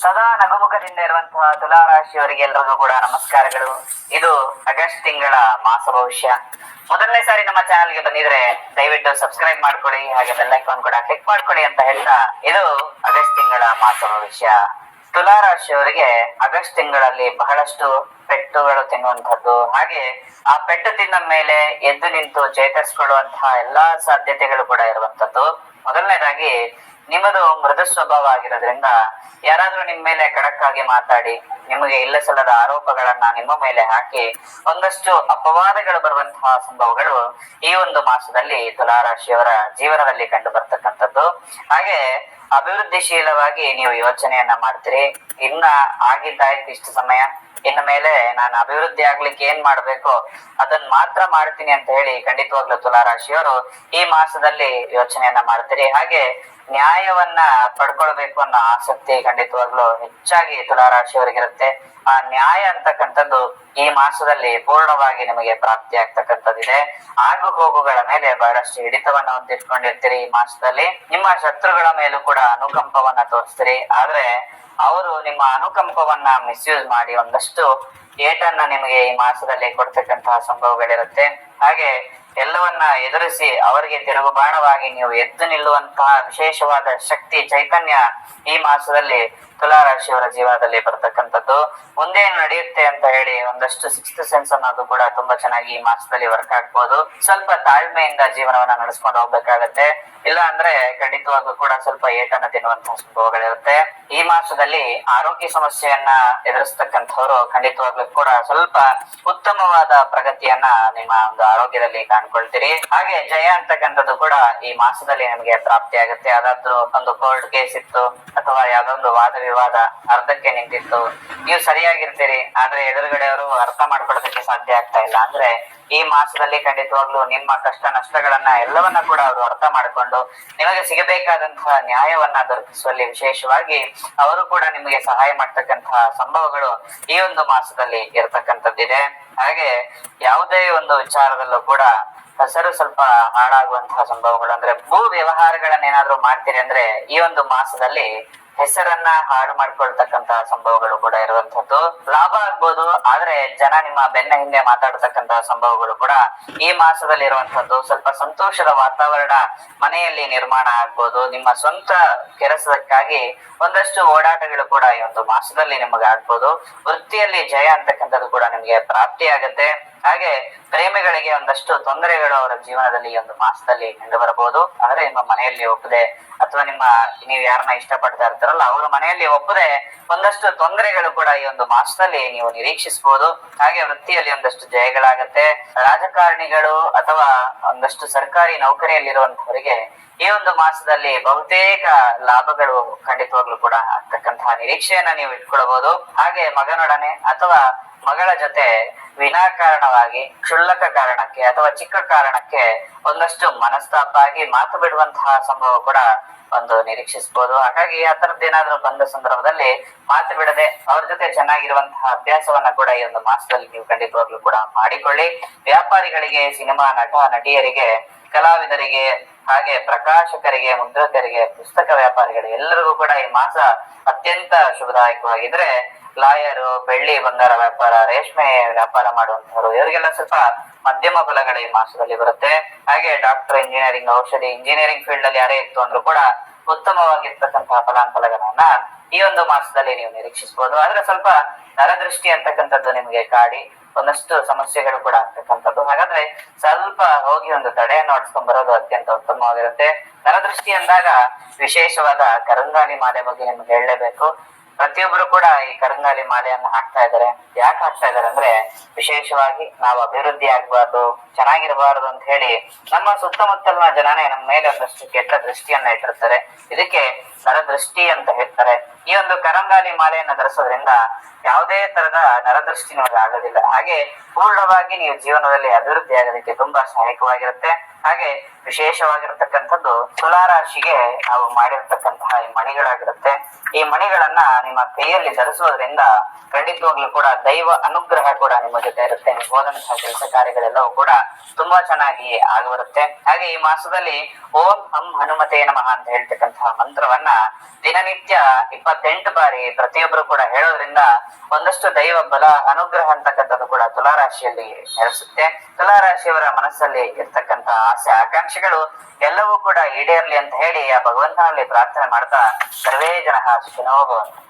ಸದಾ ನಗುಮುಖದಿಂದ ಇರುವಂತಹ ತುಲಾ ರಾಶಿಯವರಿಗೆ ಎಲ್ರಿಗೂ ಕೂಡ ನಮಸ್ಕಾರಗಳು. ಇದು ಆಗಸ್ಟ್ ತಿಂಗಳ ಮಾಸ ಭವಿಷ್ಯ. ಮೊದಲನೇ ಸಾರಿ ನಮ್ಮ ಚಾನೆಲ್ಗೆ ಬಂದಿದ್ರೆ ದಯವಿಟ್ಟು ಸಬ್ಸ್ಕ್ರೈಬ್ ಮಾಡ್ಕೊಳ್ಳಿ, ಹಾಗೆ ಬೆಲ್ ಐಕಾನ್ ಕೂಡ ಕ್ಲಿಕ್ ಮಾಡ್ಕೊಳ್ಳಿ ಅಂತ ಹೇಳ್ತಾ, ಇದು ಆಗಸ್ಟ್ ತಿಂಗಳ ಮಾಸ ಭವಿಷ್ಯ. ತುಲಾ ರಾಶಿಯವರಿಗೆ ಆಗಸ್ಟ್ ತಿಂಗಳಲ್ಲಿ ಬಹಳಷ್ಟು ಪೆಟ್ಟುಗಳು ತಿನ್ನುವಂತದ್ದು, ಹಾಗೆ ಆ ಪೆಟ್ಟು ತಿಂದ ಮೇಲೆ ಎದ್ದು ನಿಂತು ಚೇತರಿಸಿಕೊಳ್ಳುವಂತಹ ಎಲ್ಲಾ ಸಾಧ್ಯತೆಗಳು ಕೂಡ ಇರುವಂತದ್ದು. ಮೊದಲನೇದಾಗಿ, ನಿಮ್ಮದು ಮೃದು ಸ್ವಭಾವ ಆಗಿರೋದ್ರಿಂದ ಯಾರಾದ್ರೂ ನಿಮ್ ಮೇಲೆ ಖಡಕ್ ಆಗಿ ಮಾತಾಡಿ ನಿಮಗೆ ಇಲ್ಲ ಸಲ್ಲದ ಆರೋಪಗಳನ್ನ ನಿಮ್ಮ ಮೇಲೆ ಹಾಕಿ ಒಂದಷ್ಟು ಅಪವಾದಗಳು ಬರುವಂತಹ ಸಂಭವಗಳು ಈ ಒಂದು ಮಾಸದಲ್ಲಿ ತುಲಾರಾಶಿಯವರ ಜೀವನದಲ್ಲಿ ಕಂಡು ಬರ್ತಕ್ಕಂಥದ್ದು. ಹಾಗೆ ಅಭಿವೃದ್ಧಿಶೀಲವಾಗಿ ನೀವು ಯೋಚನೆಯನ್ನ ಮಾಡ್ತೀರಿ. ಇನ್ನ ಆಗಿದ್ದಾಯ್ತು ಇಷ್ಟು ಸಮಯ, ಇನ್ನು ಮೇಲೆ ನಾನು ಅಭಿವೃದ್ಧಿ ಆಗ್ಲಿಕ್ಕೆ ಏನ್ ಮಾಡ್ಬೇಕು ಅದನ್ನ ಮಾತ್ರ ಮಾಡ್ತೀನಿ ಅಂತ ಹೇಳಿ ಖಂಡಿತವಾಗ್ಲೂ ತುಲಾರಾಶಿಯವರು ಈ ಮಾಸದಲ್ಲಿ ಯೋಚನೆಯನ್ನ ಮಾಡ್ತೀರಿ. ಹಾಗೆ ನ್ಯಾಯವನ್ನ ಪಡ್ಕೊಳ್ಬೇಕು ಅನ್ನೋ ಆಸಕ್ತಿ ಖಂಡಿತವಾಗ್ಲೂ ಹೆಚ್ಚಾಗಿ ತುಲಾರಾಶಿಯವರಿಗಿರುತ್ತೆ. ಆ ನ್ಯಾಯ ಅಂತಕ್ಕಂಥದ್ದು ಈ ಮಾಸದಲ್ಲಿ ಪೂರ್ಣವಾಗಿ ನಿಮಗೆ ಪ್ರಾಪ್ತಿ ಆಗ್ತಕ್ಕಂಥದ್ದಿದೆ. ಆಗು ಹೋಗುಗಳ ಮೇಲೆ ಬಹಳಷ್ಟು ಹಿಡಿತವನ್ನ ಹೊಂದಿಟ್ಕೊಂಡಿರ್ತೀರಿ. ಈ ಮಾಸದಲ್ಲಿ ನಿಮ್ಮ ಶತ್ರುಗಳ ಮೇಲೂ ಕೂಡ ಅನುಕಂಪವನ್ನ ತೋರಿಸ್ತೀರಿ. ಆದ್ರೆ ಅವರು ನಿಮ್ಮ ಅನುಕಂಪವನ್ನ ಮಿಸ್ಯೂಸ್ ಮಾಡಿ ಒಂದಷ್ಟು ಏಟನ್ನ ನಿಮಗೆ ಈ ಮಾಸದಲ್ಲಿ ಕೊಡ್ತಕ್ಕಂತಹ ಸಂಭವಗಳಿರುತ್ತೆ. ಹಾಗೆ ಎಲ್ಲವನ್ನ ಎದುರಿಸಿ ಅವರಿಗೆ ತಿರುಗುಬಾಣವಾಗಿ ನೀವು ಎದ್ದು ನಿಲ್ಲುವಂತಹ ವಿಶೇಷವಾದ ಶಕ್ತಿ, ಚೈತನ್ಯ ಈ ಮಾಸದಲ್ಲಿ ತುಲಾರಾಶಿಯವರ ಜೀವನದಲ್ಲಿ ಬರ್ತಕ್ಕಂಥದ್ದು. ಮುಂದೇನು ನಡೆಯುತ್ತೆ ಅಂತ ಹೇಳಿ ಒಂದಷ್ಟು ಸಿಕ್ಸ್ತ್ ಸೆನ್ಸ್ ಅನ್ನೋದು ಕೂಡ ತುಂಬಾ ಚೆನ್ನಾಗಿ ಈ ಮಾಸದಲ್ಲಿ ವರ್ಕ್ ಆಗ್ಬೋದು. ಸ್ವಲ್ಪ ತಾಳ್ಮೆಯಿಂದ ಜೀವನವನ್ನ ನಡೆಸ್ಕೊಂಡು ಹೋಗ್ಬೇಕಾಗತ್ತೆ. ಇಲ್ಲ ಅಂದ್ರೆ ಖಂಡಿತವಾಗೂ ಕೂಡ ಸ್ವಲ್ಪ ಏಟನ್ನ ತಿನ್ನುವಂತಹ ಸಂಭವಗಳಿರುತ್ತೆ. ಈ ಮಾಸದಲ್ಲಿ ಆರೋಗ್ಯ ಸಮಸ್ಯೆಯನ್ನ ಎದುರಿಸ್ತಕ್ಕಂಥವ್ರು ಖಂಡಿತವಾಗ್ಲೂ ಕೂಡ ಸ್ವಲ್ಪ ಉತ್ತಮವಾದ ಪ್ರಗತಿಯನ್ನ ನಿಮ್ಮ ಒಂದು ಆರೋಗ್ಯದಲ್ಲಿ ಕಾಣ್ಕೊಳ್ತೀರಿ. ಹಾಗೆ ಜಯ ಅಂತಕ್ಕಂಥದ್ದು ಕೂಡ ಈ ಮಾಸದಲ್ಲಿ ನಿಮಗೆ ಪ್ರಾಪ್ತಿ ಆಗುತ್ತೆ. ಯಾವ್ದಾದ್ರು ಒಂದು ಕೋರ್ಟ್ ಕೇಸ್ ಇತ್ತು ಅಥವಾ ಯಾವ್ದೊಂದು ವಾದ ವಿವಾದ ಅರ್ಧಕ್ಕೆ ನಿಂತಿತ್ತು, ನೀವು ಸರಿಯಾಗಿರ್ತೀರಿ, ಆದ್ರೆ ಎದುರುಗಡೆಯವರು ಅರ್ಥ ಮಾಡ್ಕೊಳ್ಳೋದಕ್ಕೆ ಸಾಧ್ಯ ಆಗ್ತಾ ಇಲ್ಲ ಅಂದ್ರೆ ಈ ಮಾಸದಲ್ಲಿ ಖಂಡಿತವಾಗ್ಲೂ ನಿಮ್ಮ ಕಷ್ಟ ನಷ್ಟಗಳನ್ನ ಎಲ್ಲವನ್ನ ಕೂಡ ಅವರು ಅರ್ಥ ಮಾಡಿಕೊಂಡು ನಿಮಗೆ ಸಿಗಬೇಕಾದಂತಹ ನ್ಯಾಯವನ್ನ ದೊರಕಿಸುವಲ್ಲಿ ವಿಶೇಷವಾಗಿ ಅವರು ಕೂಡ ನಿಮಗೆ ಸಹಾಯ ಮಾಡ್ತಕ್ಕಂತಹ ಸಂಭವಗಳು ಈ ಒಂದು ಮಾಸದಲ್ಲಿ ಇರತಕ್ಕಂಥದ್ದಿದೆ. ಹಾಗೆ ಯಾವುದೇ ಒಂದು ವಿಚಾರದಲ್ಲೂ ಕೂಡ ಹೆಸರು ಸ್ವಲ್ಪ ಹಾಳಾಗುವಂತಹ ಸಂಭವಗಳು, ಅಂದ್ರೆ ಭೂ ವ್ಯವಹಾರಗಳನ್ನೇನಾದ್ರೂ ಮಾಡ್ತೀರಿ ಅಂದ್ರೆ ಈ ಒಂದು ಮಾಸದಲ್ಲಿ ಹೆಸರನ್ನ ಹಾಳು ಮಾಡ್ಕೊಳ್ತಕ್ಕಂತಹ ಸಂಭವಗಳು ಕೂಡ ಇರುವಂತದ್ದು. ಲಾಭ ಆಗ್ಬೋದು, ಆದ್ರೆ ಜನ ನಿಮ್ಮ ಬೆನ್ನ ಹಿಂದೆ ಮಾತಾಡ್ತಕ್ಕಂತಹ ಸಂಭವಗಳು ಕೂಡ ಈ ಮಾಸದಲ್ಲಿ ಇರುವಂತದ್ದು. ಸ್ವಲ್ಪ ಸಂತೋಷದ ವಾತಾವರಣ ಮನೆಯಲ್ಲಿ ನಿರ್ಮಾಣ ಆಗ್ಬೋದು. ನಿಮ್ಮ ಸ್ವಂತ ಕೆಲಸಕ್ಕಾಗಿ ಒಂದಷ್ಟು ಓಡಾಟಗಳು ಕೂಡ ಈ ಒಂದು ಮಾಸದಲ್ಲಿ ನಿಮಗೆ ಆಗ್ಬೋದು. ವೃತ್ತಿಯಲ್ಲಿ ಜಯ ಅಂತಕ್ಕಂಥದ್ದು ಕೂಡ ನಿಮಗೆ ಪ್ರಾಪ್ತಿ ಆಗುತ್ತೆ. ಹಾಗೆ ಪ್ರೇಮಿಗಳಿಗೆ ಒಂದಷ್ಟು ತೊಂದರೆಗಳು ಅವರ ಜೀವನದಲ್ಲಿ ಈ ಒಂದು ಮಾಸದಲ್ಲಿ ಕಂಡು ಬರಬಹುದು. ಅಂದ್ರೆ ನಿಮ್ಮ ಮನೆಯಲ್ಲಿ ಒಪ್ಪದೆ ಅಥವಾ ನೀವು ಯಾರನ್ನ ಇಷ್ಟಪಡ್ತಾ ಇರ್ತಾರಲ್ಲ ಅವರ ಮನೆಯಲ್ಲಿ ಒಪ್ಪದೆ ಒಂದಷ್ಟು ತೊಂದರೆಗಳು ಕೂಡ ಈ ಒಂದು ಮಾಸದಲ್ಲಿ ನೀವು ನಿರೀಕ್ಷಿಸಬಹುದು. ಹಾಗೆ ವೃತ್ತಿಯಲ್ಲಿ ಒಂದಷ್ಟು ಜಯಗಳಾಗತ್ತೆ. ರಾಜಕಾರಣಿಗಳು ಅಥವಾ ಒಂದಷ್ಟು ಸರ್ಕಾರಿ ನೌಕರಿಯಲ್ಲಿರುವಂತವರಿಗೆ ಈ ಒಂದು ಮಾಸದಲ್ಲಿ ಬಹುತೇಕ ಲಾಭಗಳು ಖಂಡಿತವಾಗ್ಲೂ ಕೂಡ ಆಗ್ತಕ್ಕಂತಹ ನಿರೀಕ್ಷೆಯನ್ನ ನೀವು ಇಟ್ಕೊಳ್ಬಹುದು. ಹಾಗೆ ಮಗನೊಡನೆ ಅಥವಾ ಮಗಳ ಜೊತೆ ವಿನಾಕಾರಣವಾಗಿ ಕ್ಷುಲ್ಲಕ ಕಾರಣಕ್ಕೆ ಅಥವಾ ಚಿಕ್ಕ ಕಾರಣಕ್ಕೆ ಒಂದಷ್ಟು ಮನಸ್ತಾಪ ಆಗಿ ಮಾತು ಬಿಡುವಂತಹ ಸಂಭವ ಕೂಡ ಒಂದು ನಿರೀಕ್ಷಿಸಬಹುದು. ಹಾಗಾಗಿ ಆ ತರದ್ದೇನಾದ್ರೂ ಬಂದ ಸಂದರ್ಭದಲ್ಲಿ ಮಾತು ಬಿಡದೆ ಅವ್ರ ಜೊತೆ ಚೆನ್ನಾಗಿರುವಂತಹ ಅಭ್ಯಾಸವನ್ನ ಕೂಡ ಈ ಒಂದು ಮಾಸದಲ್ಲಿ ನೀವು ಖಂಡಿತವಾಗ್ಲೂ ಕೂಡ ಮಾಡಿಕೊಳ್ಳಿ. ವ್ಯಾಪಾರಿಗಳಿಗೆ, ಸಿನಿಮಾ ನಟ ನಟಿಯರಿಗೆ, ಕಲಾವಿದರಿಗೆ, ಹಾಗೆ ಪ್ರಕಾಶಕರಿಗೆ, ಮುದ್ರಕರಿಗೆ, ಪುಸ್ತಕ ವ್ಯಾಪಾರಿಗಳಿಗೆ ಎಲ್ಲರಿಗೂ ಕೂಡ ಈ ಮಾಸ ಅತ್ಯಂತ ಶುಭದಾಯಕವಾಗಿದ್ರೆ ಲಾಯರು, ಬೆಳ್ಳಿ ಬಂಗಾರ ವ್ಯಾಪಾರ, ರೇಷ್ಮೆ ವ್ಯಾಪಾರ ಮಾಡುವಂತವರು ಇವರಿಗೆಲ್ಲ ಸ್ವಲ್ಪ ಮಧ್ಯಮ ಫಲಗಳು ಈ ಮಾಸದಲ್ಲಿ ಬರುತ್ತೆ. ಹಾಗೆ ಡಾಕ್ಟರ್, ಇಂಜಿನಿಯರಿಂಗ್, ಔಷಧಿ, ಇಂಜಿನಿಯರಿಂಗ್ ಫೀಲ್ಡ್ ಅಲ್ಲಿ ಯಾರೇ ಇತ್ತು ಅಂದ್ರೂ ಕೂಡ ಉತ್ತಮವಾಗಿರ್ತಕ್ಕಂತಹ ಫಲಾಫಲಗಳನ್ನ ಈ ಒಂದು ಮಾಸದಲ್ಲಿ ನೀವು ನಿರೀಕ್ಷಿಸಬಹುದು. ಆದ್ರೆ ಸ್ವಲ್ಪ ನರದೃಷ್ಟಿ ಅಂತಕ್ಕಂಥದ್ದು ನಿಮಗೆ ಕಾಡಿ ಒಂದಷ್ಟು ಸಮಸ್ಯೆಗಳು ಕೂಡ ಆಗ್ತಕ್ಕಂಥದ್ದು. ಹಾಗಾದ್ರೆ ಸ್ವಲ್ಪ ಹೋಗಿ ಒಂದು ತಡೆಯನ್ನು ಹೊಡ್ಸ್ಕೊಂಡ್ ಬರೋದು ಅತ್ಯಂತ ಉತ್ತಮವಾಗಿರುತ್ತೆ. ನರದೃಷ್ಟಿ ಅಂದಾಗ ವಿಶೇಷವಾದ ಕರಂಗಾಲಿ ಮಾಲೆ ಬಗ್ಗೆ ನಿಮ್ಗೆ ಹೇಳಲೇಬೇಕು. ಪ್ರತಿಯೊಬ್ಬರು ಕೂಡ ಈ ಕರಂಗಾಲಿ ಮಾಲೆಯನ್ನ ಹಾಕ್ತಾ ಇದ್ದಾರೆ. ಯಾಕೆ ಹಾಕ್ತಾ ಇದಾರೆ ಅಂದ್ರೆ ವಿಶೇಷವಾಗಿ ನಾವು ಅಭಿವೃದ್ಧಿ ಆಗ್ಬಾರ್ದು, ಚೆನ್ನಾಗಿರಬಾರದು ಅಂತ ಹೇಳಿ ನಮ್ಮ ಸುತ್ತಮುತ್ತಲಿನ ಜನನೇ ನಮ್ಮ ಮೇಲೆ ಒಂದಷ್ಟು ಕೆಟ್ಟ ದೃಷ್ಟಿಯನ್ನ ಇಟ್ಟಿರ್ತಾರೆ. ಇದಕ್ಕೆ ನರದೃಷ್ಟಿ ಅಂತ ಹೇಳ್ತಾರೆ. ಈ ಒಂದು ಕರಂಗಾಲಿ ಮಾಲೆಯನ್ನ ಧರಿಸೋದ್ರಿಂದ ಯಾವುದೇ ತರದ ನರದೃಷ್ಟಿ ನಿಮಗೆ ಆಗೋದಿಲ್ಲ. ಹಾಗೆ ಪೂರ್ಣವಾಗಿ ನೀವು ಜೀವನದಲ್ಲಿ ಅಭಿವೃದ್ಧಿ ಆಗೋದಕ್ಕೆ ತುಂಬಾ ಸಹಾಯಕವಾಗಿರುತ್ತೆ. ಹಾಗೆ ವಿಶೇಷವಾಗಿರ್ತಕ್ಕಂಥದ್ದು ತುಲಾರಾಶಿಗೆ ನಾವು ಮಾಡಿರ್ತಕ್ಕಂತಹ ಈ ಮಣಿಗಳಾಗಿರುತ್ತೆ. ಈ ಮಣಿಗಳನ್ನ ನಿಮ್ಮ ಕೈಯಲ್ಲಿ ಧರಿಸುವುದರಿಂದ ಖಂಡಿತವಾಗ್ಲೂ ಕೂಡ ದೈವ ಅನುಗ್ರಹ ಕೂಡ ನಿಮ್ಮ ಜೊತೆ ಇರುತ್ತೆ. ನೀವು ಹೋದಂತಹ ಕೆಲಸ ಕಾರ್ಯಗಳೆಲ್ಲವೂ ಕೂಡ ತುಂಬಾ ಚೆನ್ನಾಗಿ ಆಗಿಬರುತ್ತೆ. ಹಾಗೆ ಈ ಮಾಸದಲ್ಲಿ ಓಂ ಹಂ ಹನುಮತೆ ನಮಃ ಅಂತ ಹೇಳ್ತಕ್ಕಂತಹ ಮಂತ್ರವನ್ನ ದಿನನಿತ್ಯ 28 ಬಾರಿ ಪ್ರತಿಯೊಬ್ಬರು ಕೂಡ ಹೇಳೋದ್ರಿಂದ ಒಂದಷ್ಟು ದೈವ ಬಲ ಅನುಗ್ರಹ ಅಂತಕ್ಕಂಥದ್ದು ಕೂಡ ತುಲಾರಾಶಿಯಲ್ಲಿ ನೆಲೆಸುತ್ತೆ. ತುಲಾರಾಶಿಯವರ ಮನಸ್ಸಲ್ಲಿ ಇರ್ತಕ್ಕಂತಹ ಆಸೆ ಆಕಾಂಕ್ಷೆಗಳು ಎಲ್ಲವೂ ಕೂಡ ಈಡೇರ್ಲಿ ಅಂತ ಹೇಳಿ ಆ ಭಗವಂತನಲ್ಲಿ ಪ್ರಾರ್ಥನೆ ಮಾಡ್ತಾ ಸರ್ವೇ ಜನ ಸುಖಿನೋ ಭವಂತು.